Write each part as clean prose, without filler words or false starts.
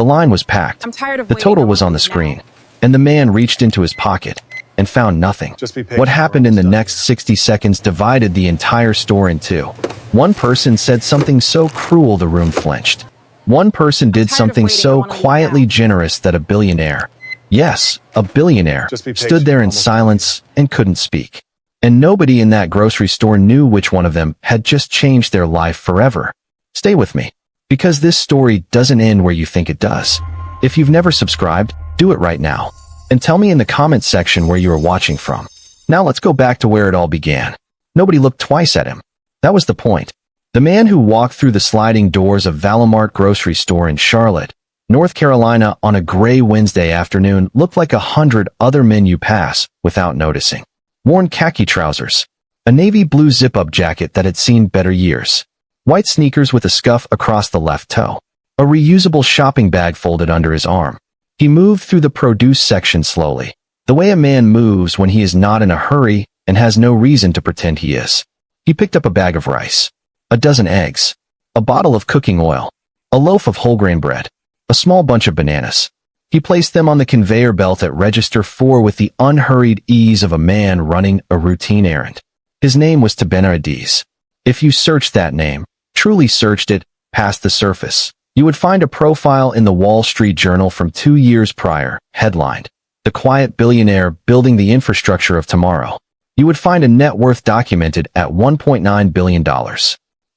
The line was packed. I'm tired of The waiting. total I was want on the these now. screen, and the man reached into his pocket and found nothing. Just be patient, What happened we're in the almost done. next 60 seconds divided the entire store in two. One person said something so cruel the room flinched. One person did tired of something waiting. I so wanna leave quietly now. generous that a billionaire, yes, a billionaire, Just be stood patient, there we're in almost silence and couldn't speak. And nobody in that grocery store knew which one of them had just changed their life forever. Stay with me, because this story doesn't end where you think it does. If you've never subscribed, do it right now. And tell me in the comments section where you are watching from. Now let's go back to where it all began. Nobody looked twice at him. That was the point. The man who walked through the sliding doors of Valamart grocery store in Charlotte, North Carolina on a gray Wednesday afternoon looked like 100 other men you pass without noticing. Worn khaki trousers, a navy blue zip-up jacket that had seen better years, white sneakers with a scuff across the left toe, a reusable shopping bag folded under his arm. He moved through the produce section slowly, the way a man moves when he is not in a hurry and has no reason to pretend he is. He picked up a bag of rice, a dozen eggs, a bottle of cooking oil, a loaf of whole grain bread, a small bunch of bananas. He placed them on the conveyor belt at register 4 with the unhurried ease of a man running a routine errand. His name was Tabena Adiz. If you searched that name, truly searched it, past the surface, you would find a profile in the Wall Street Journal from 2 years prior, headlined, "The Quiet Billionaire Building the Infrastructure of Tomorrow." You would find a net worth documented at $1.9 billion.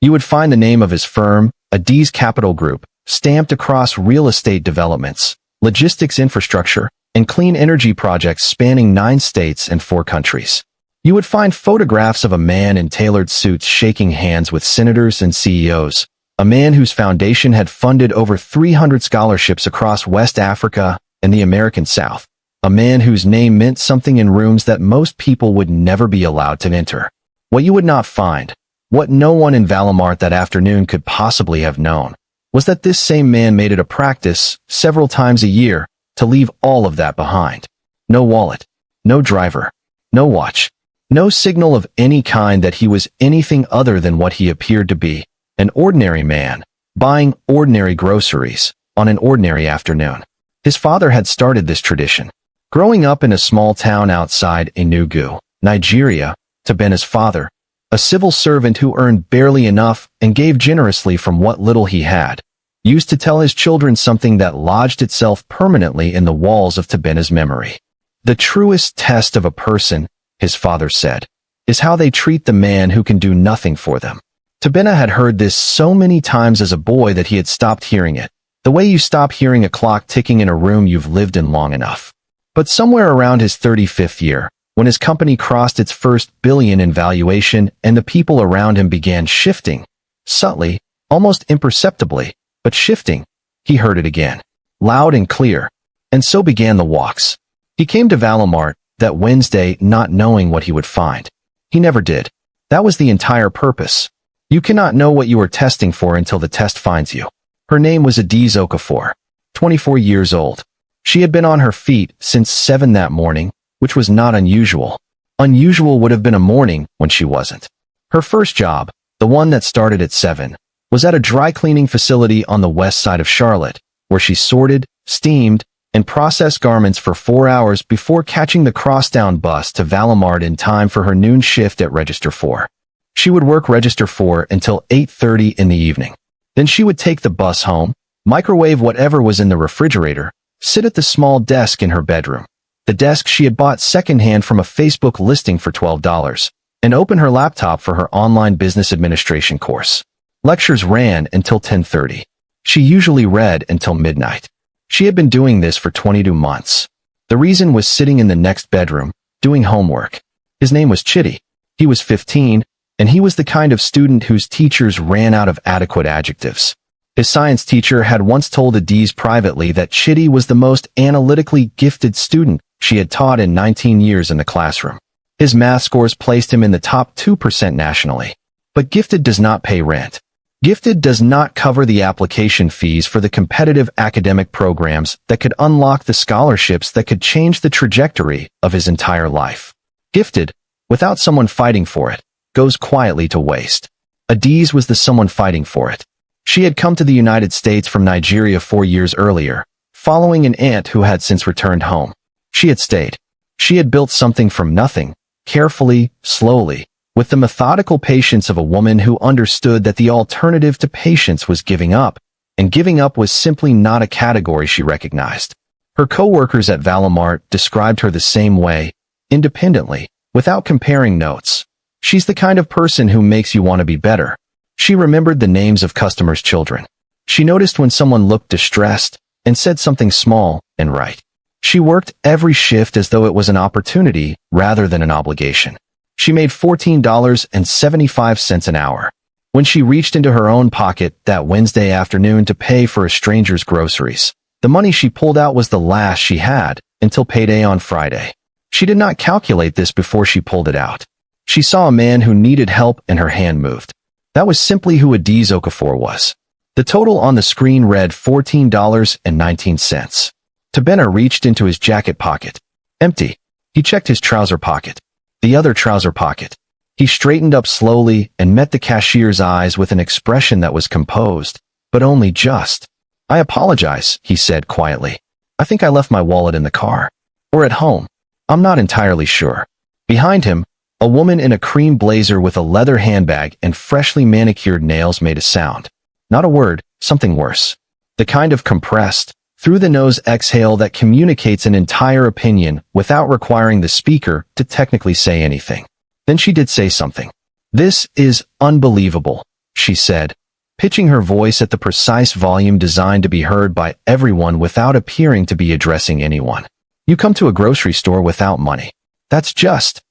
You would find the name of his firm, Adiz Capital Group, stamped across real estate developments, logistics infrastructure, and clean energy projects spanning 9 states and 4 countries. You would find photographs of a man in tailored suits shaking hands with senators and CEOs, a man whose foundation had funded over 300 scholarships across West Africa and the American South, a man whose name meant something in rooms that most people would never be allowed to enter. What you would not find, what no one in Valamart that afternoon could possibly have known, was that this same man made it a practice, several times a year, to leave all of that behind. No wallet, no driver, no watch, no signal of any kind that he was anything other than what he appeared to be, an ordinary man, buying ordinary groceries on an ordinary afternoon. His father had started this tradition. Growing up in a small town outside Enugu, Nigeria, Tabena's father, a civil servant who earned barely enough and gave generously from what little he had, used to tell his children something that lodged itself permanently in the walls of Tabena's memory. The truest test of a person, his father said, is how they treat the man who can do nothing for them. Tabena had heard this so many times as a boy that he had stopped hearing it, the way you stop hearing a clock ticking in a room you've lived in long enough. But somewhere around his 35th year, when his company crossed its first billion in valuation and the people around him began shifting, subtly, almost imperceptibly, but shifting, he heard it again, loud and clear, and so began the walks. He came to Valamart that Wednesday not knowing what he would find. He never did. That was the entire purpose. You cannot know what you are testing for until the test finds you. Her name was Adiz Okafor, 24 years old. She had been on her feet since 7 that morning, which was not unusual. Unusual would have been a morning when she wasn't. Her first job, the one that started at 7, was at a dry cleaning facility on the west side of Charlotte, where she sorted, steamed, and processed garments for 4 hours before catching the crosstown bus to Valamart in time for her noon shift at Register 4. She would work Register 4 until 8:30 in the evening. Then she would take the bus home, microwave whatever was in the refrigerator, sit at the small desk in her bedroom, the desk she had bought secondhand from a Facebook listing for $12, and open her laptop for her online business administration course. Lectures ran until 10:30. She usually read until midnight. She had been doing this for 22 months. The reason was sitting in the next bedroom, doing homework. His name was Chitty. He was 15, and he was the kind of student whose teachers ran out of adequate adjectives. His science teacher had once told Adiz privately that Chitty was the most analytically gifted student she had taught in 19 years in the classroom. His math scores placed him in the top 2% nationally. But gifted does not pay rent. Gifted does not cover the application fees for the competitive academic programs that could unlock the scholarships that could change the trajectory of his entire life. Gifted, without someone fighting for it, goes quietly to waste. Adiz was the someone fighting for it. She had come to the United States from Nigeria 4 years earlier, following an aunt who had since returned home. She had stayed. She had built something from nothing, carefully, slowly, with the methodical patience of a woman who understood that the alternative to patience was giving up, and giving up was simply not a category she recognized. Her co-workers at Valamart described her the same way, independently, without comparing notes. She's the kind of person who makes you want to be better. She remembered the names of customers' children. She noticed when someone looked distressed and said something small and right. She worked every shift as though it was an opportunity rather than an obligation. She made $14.75 an hour. When she reached into her own pocket that Wednesday afternoon to pay for a stranger's groceries, the money she pulled out was the last she had until payday on Friday. She did not calculate this before she pulled it out. She saw a man who needed help and her hand moved. That was simply who Adiz Okafor was. The total on the screen read $14.19. Tabena reached into his jacket pocket. Empty. He checked his trouser pocket. The other trouser pocket. He straightened up slowly and met the cashier's eyes with an expression that was composed, but only just. "I apologize," he said quietly. "I think I left my wallet in the car. Or at home. I'm not entirely sure." Behind him, a woman in a cream blazer with a leather handbag and freshly manicured nails made a sound. Not a word, something worse. The kind of compressed, through-the-nose exhale that communicates an entire opinion without requiring the speaker to technically say anything. Then she did say something. "This is unbelievable," she said, pitching her voice at the precise volume designed to be heard by everyone without appearing to be addressing anyone. "You come to a grocery store without money. That's just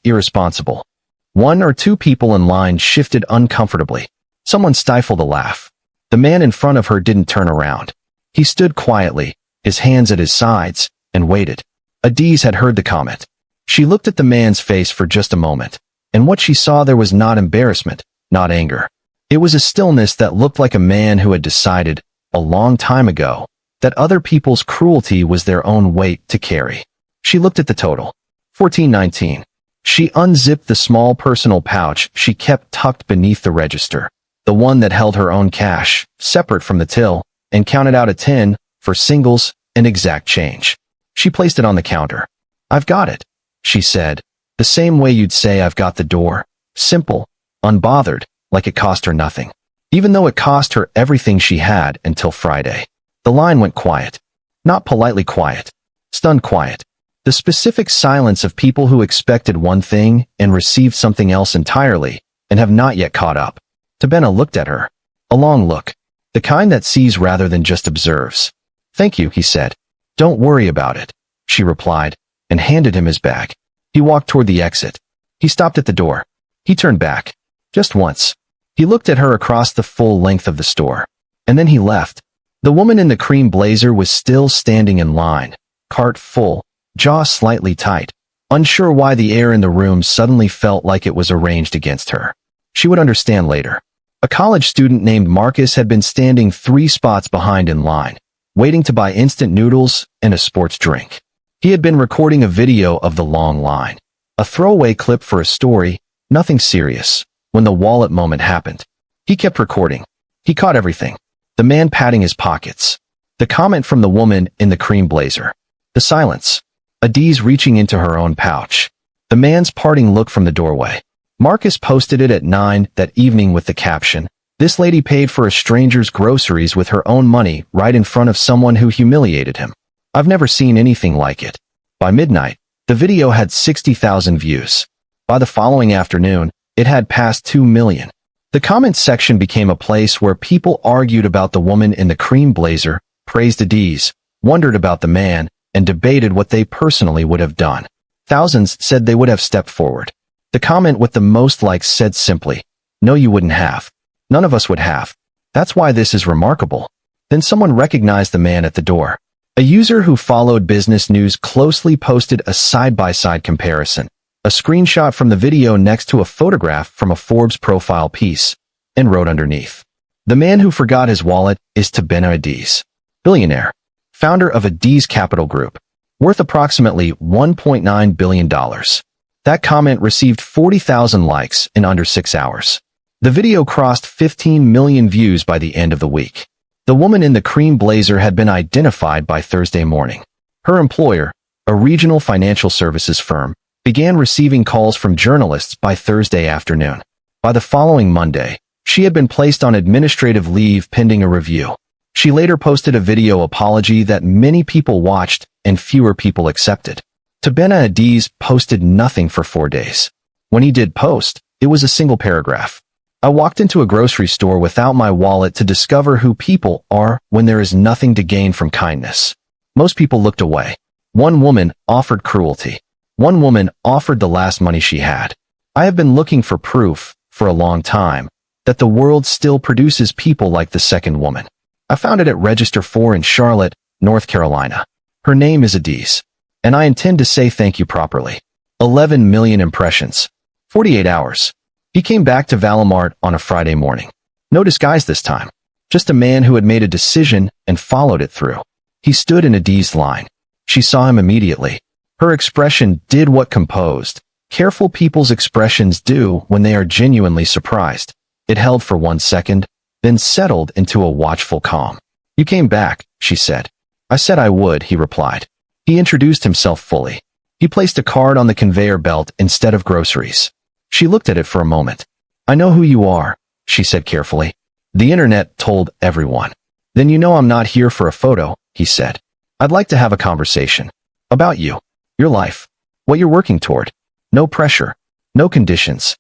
irresponsible." One or two people in line shifted uncomfortably. Someone stifled a laugh. The man in front of her didn't turn around. He stood quietly, his hands at his sides, and waited. Adiz had heard the comment. She looked at the man's face for just a moment, and what she saw there was not embarrassment, not anger. It was a stillness that looked like a man who had decided, a long time ago, that other people's cruelty was their own weight to carry. She looked at the total. $14.19. She unzipped the small personal pouch she kept tucked beneath the register, the one that held her own cash, separate from the till, and counted out a 10 for singles and exact change. She placed it on the counter. "I've got it," she said, the same way you'd say "I've got the door." Simple, unbothered, like it cost her nothing. Even though it cost her everything she had until Friday. The line went quiet. Not politely quiet. Stunned quiet. The specific silence of people who expected one thing and received something else entirely, and have not yet caught up. Tabena looked at her. A long look. The kind that sees rather than just observes. "Thank you," he said. "Don't worry about it," she replied, and handed him his bag. He walked toward the exit. He stopped at the door. He turned back. Just once. He looked at her across the full length of the store. And then he left. The woman in the cream blazer was still standing in line, cart full, jaw slightly tight, unsure why the air in the room suddenly felt like it was arranged against her. She would understand later. A college student named Marcus had been standing 3 spots behind in line, waiting to buy instant noodles and a sports drink. He had been recording a video of the long line, a throwaway clip for a story, nothing serious, when the wallet moment happened. He kept recording. He caught everything. The man patting his pockets. The comment from the woman in the cream blazer. The silence. Adiz reaching into her own pouch. The man's parting look from the doorway. Marcus posted it at 9 that evening with the caption, "This lady paid for a stranger's groceries with her own money right in front of someone who humiliated him. I've never seen anything like it." By midnight, the video had 60,000 views. By the following afternoon, it had passed 2 million. The comments section became a place where people argued about the woman in the cream blazer, praised Adiz, wondered about the man, and debated what they personally would have done. Thousands said they would have stepped forward. The comment with the most likes said simply, "No, you wouldn't have. None of us would have. That's why this is remarkable." Then someone recognized the man at the door. A user who followed business news closely posted a side-by-side comparison, a screenshot from the video next to a photograph from a Forbes profile piece, and wrote underneath, "The man who forgot his wallet is Tabena Adiz, billionaire, founder of Adiz Capital Group, worth approximately $1.9 billion. That comment received 40,000 likes in under 6 hours. The video crossed 15 million views by the end of the week. The woman in the cream blazer had been identified by Thursday morning. Her employer, a regional financial services firm, began receiving calls from journalists by Thursday afternoon. By the following Monday, she had been placed on administrative leave pending a review. She later posted a video apology that many people watched and fewer people accepted. Tabena Adiz posted nothing for 4 days. When he did post, it was a single paragraph. I walked into a grocery store without my wallet to discover who people are when there is nothing to gain from kindness. Most people looked away. One woman offered cruelty. One woman offered the last money she had. I have been looking for proof, for a long time, that the world still produces people like the second woman. I found it at Register 4 in Charlotte, North Carolina. Her name is Adiz. And I intend to say thank you properly. 11 million impressions. 48 hours. He came back to Valimart on a Friday morning. No disguise this time. Just a man who had made a decision and followed it through. He stood in Adiz's line. She saw him immediately. Her expression did what composed, careful people's expressions do when they are genuinely surprised. It held for 1 second, then settled into a watchful calm. You came back, she said. I said I would, he replied. He introduced himself fully. He placed a card on the conveyor belt instead of groceries. She looked at it for a moment. I know who you are, she said carefully. The internet told everyone. Then you know I'm not here for a photo, he said. I'd like to have a conversation. About you. Your life. What you're working toward. No pressure. No conditions.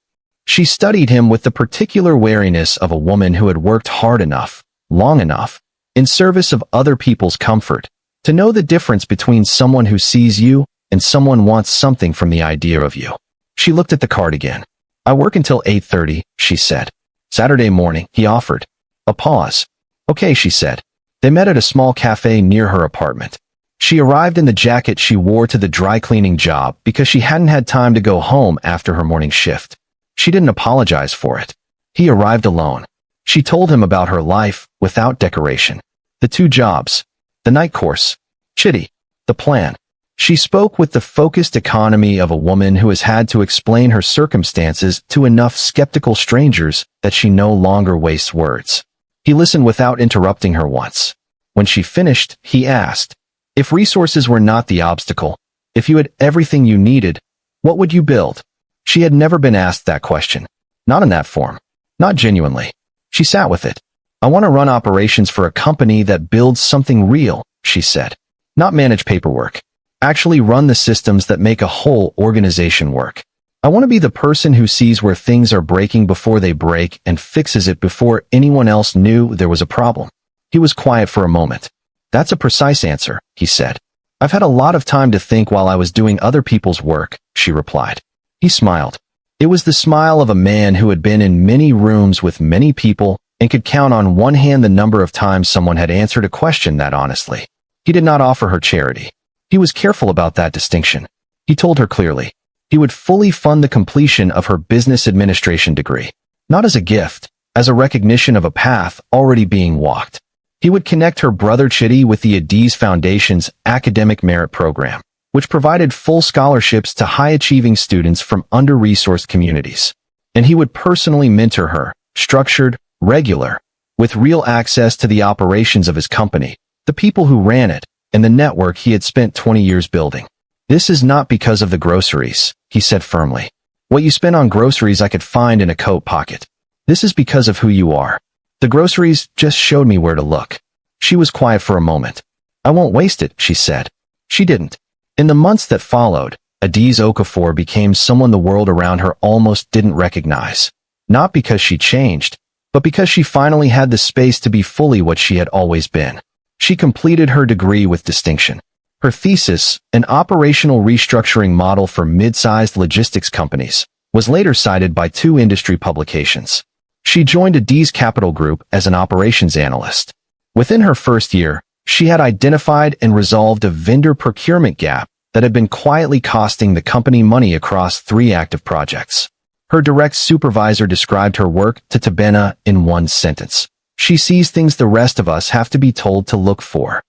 She studied him with the particular wariness of a woman who had worked hard enough, long enough, in service of other people's comfort, to know the difference between someone who sees you and someone wants something from the idea of you. She looked at the card again. I work until 8:30, she said. Saturday morning, he offered. A pause. Okay, she said. They met at a small cafe near her apartment. She arrived in the jacket she wore to the dry cleaning job because she hadn't had time to go home after her morning shift. She didn't apologize for it. He arrived alone. She told him about her life without decoration. The 2 jobs. The night course. Chitty. The plan. She spoke with the focused economy of a woman who has had to explain her circumstances to enough skeptical strangers that she no longer wastes words. He listened without interrupting her once. When she finished, he asked, if resources were not the obstacle, if you had everything you needed, what would you build? She had never been asked that question. Not in that form. Not genuinely. She sat with it. I want to run operations for a company that builds something real, she said. Not manage paperwork. Actually run the systems that make a whole organization work. I want to be the person who sees where things are breaking before they break and fixes it before anyone else knew there was a problem. He was quiet for a moment. That's a precise answer, he said. I've had a lot of time to think while I was doing other people's work, she replied. He smiled. It was the smile of a man who had been in many rooms with many people and could count on one hand the number of times someone had answered a question that honestly. He did not offer her charity. He was careful about that distinction. He told her clearly. He would fully fund the completion of her business administration degree. Not as a gift, as a recognition of a path already being walked. He would connect her brother Chitty with the Adiz Foundation's Academic Merit Program, which provided full scholarships to high-achieving students from under-resourced communities. And he would personally mentor her, structured, regular, with real access to the operations of his company, the people who ran it, and the network he had spent 20 years building. This is not because of the groceries, he said firmly. What you spend on groceries I could find in a coat pocket. This is because of who you are. The groceries just showed me where to look. She was quiet for a moment. I won't waste it, she said. She didn't. In the months that followed, Adiz Okafor became someone the world around her almost didn't recognize. Not because she changed, but because she finally had the space to be fully what she had always been. She completed her degree with distinction. Her thesis, an operational restructuring model for mid-sized logistics companies, was later cited by 2 industry publications. She joined Adiz Capital Group as an operations analyst. Within her first year, she had identified and resolved a vendor procurement gap that had been quietly costing the company money across 3 active projects. Her direct supervisor described her work to Tabena in one sentence. She sees things the rest of us have to be told to look for.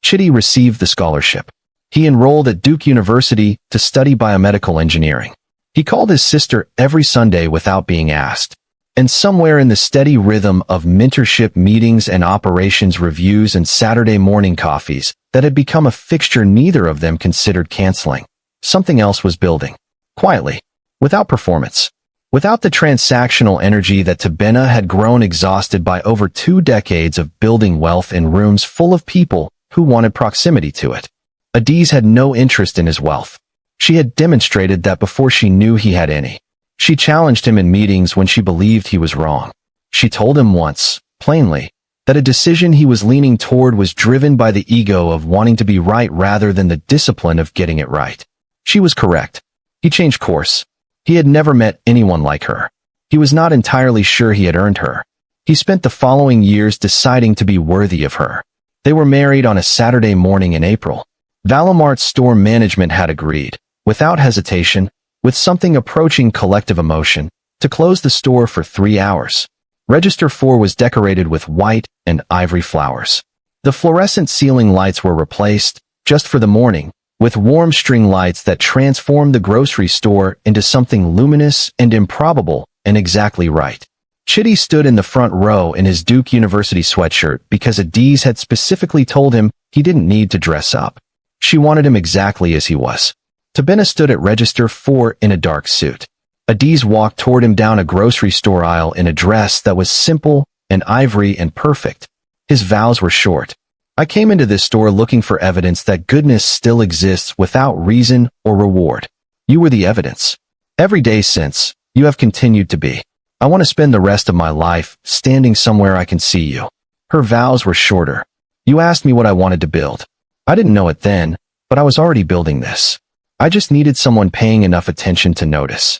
Chitty received the scholarship. He enrolled at Duke University to study biomedical engineering. He called his sister every Sunday without being asked. And somewhere in the steady rhythm of mentorship meetings and operations reviews and Saturday morning coffees that had become a fixture neither of them considered canceling, something else was building. Quietly. Without performance. Without the transactional energy that Tabena had grown exhausted by over 2 decades of building wealth in rooms full of people who wanted proximity to it. Adiz had no interest in his wealth. She had demonstrated that before she knew he had any. She challenged him in meetings when she believed he was wrong. She told him once, plainly, that a decision he was leaning toward was driven by the ego of wanting to be right rather than the discipline of getting it right. She was correct. He changed course. He had never met anyone like her. He was not entirely sure he had earned her. He spent the following years deciding to be worthy of her. They were married on a Saturday morning in April. Valamart's store management had agreed, without hesitation, with something approaching collective emotion, to close the store for 3 hours. Register 4 was decorated with white and ivory flowers. The fluorescent ceiling lights were replaced, just for the morning, with warm string lights that transformed the grocery store into something luminous and improbable and exactly right. Chitty stood in the front row in his Duke University sweatshirt because Adiz had specifically told him he didn't need to dress up. She wanted him exactly as he was. Tabena stood at register 4 in a dark suit. Adiz walked toward him down a grocery store aisle in a dress that was simple and ivory and perfect. His vows were short. I came into this store looking for evidence that goodness still exists without reason or reward. You were the evidence. Every day since, you have continued to be. I want to spend the rest of my life standing somewhere I can see you. Her vows were shorter. You asked me what I wanted to build. I didn't know it then, but I was already building this. I just needed someone paying enough attention to notice.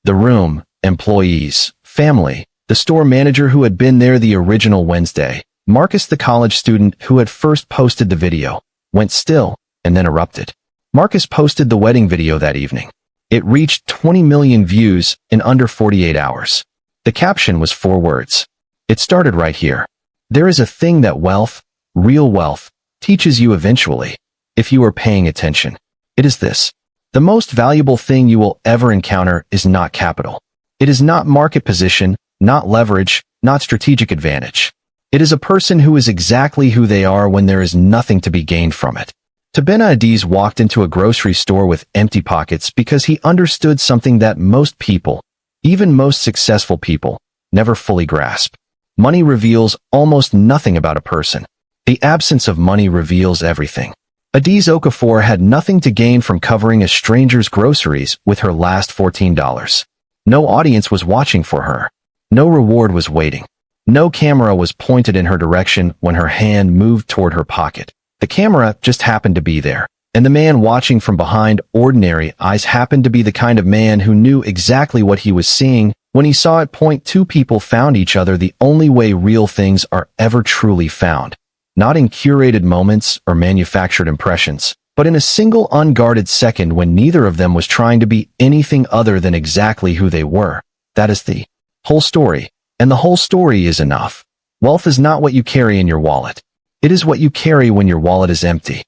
The room, employees, family, the store manager who had been there the original Wednesday, Marcus the college student who had first posted the video, went still, and then erupted. Marcus posted the wedding video that evening. It reached 20 million views in under 48 hours. The caption was 4 words. It started right here. There is a thing that wealth, real wealth, teaches you eventually, if you are paying attention. It is this. The most valuable thing you will ever encounter is not capital. It is not market position, not leverage, not strategic advantage. It is a person who is exactly who they are when there is nothing to be gained from it. Tabena Adiz walked into a grocery store with empty pockets because he understood something that most people, even most successful people, never fully grasp. Money reveals almost nothing about a person. The absence of money reveals everything. Adiz Okafor had nothing to gain from covering a stranger's groceries with her last $14. No audience was watching for her. No reward was waiting. No camera was pointed in her direction when her hand moved toward her pocket. The camera just happened to be there, and the man watching from behind ordinary eyes happened to be the kind of man who knew exactly what he was seeing when he saw it. Two people found each other the only way real things are ever truly found. Not in curated moments or manufactured impressions, but in a single unguarded second when neither of them was trying to be anything other than exactly who they were. That is the whole story. And the whole story is enough. Wealth is not what you carry in your wallet. It is what you carry when your wallet is empty.